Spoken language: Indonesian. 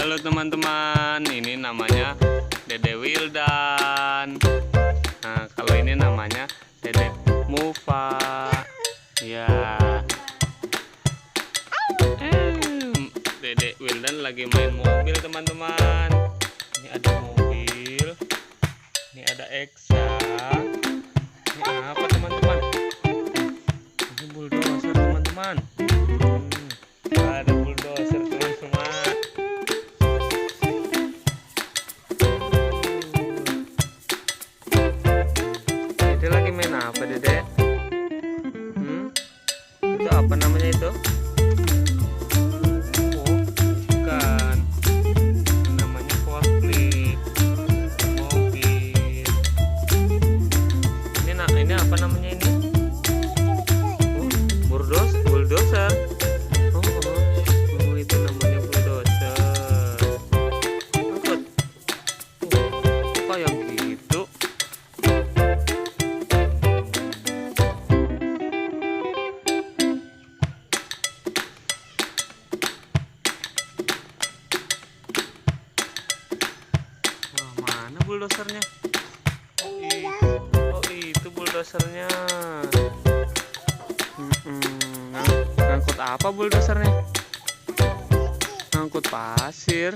Halo teman-teman, ini namanya Dede Wildan. Nah, kalau ini namanya Dede Mufa. Ya. Dede Wildan lagi main mobil teman-teman. Ini ada mobil. Ini ada Exa. Ini apa teman-teman? Ini bulldozer teman-teman. Ada bulldozer teman-teman. Dede lagi main apa Dede? Itu apa namanya itu? Oh, bukan. Namanya forklift. Mobil. Ini apa namanya ini? Oh, bulldozer. Oh, itu namanya bulldozer. Angkut. Kayak gitu. Wah, mana bulldozernya? Oh, itu bulldozernya. Ngangkut apa bulldozernya? Ngangkut pasir.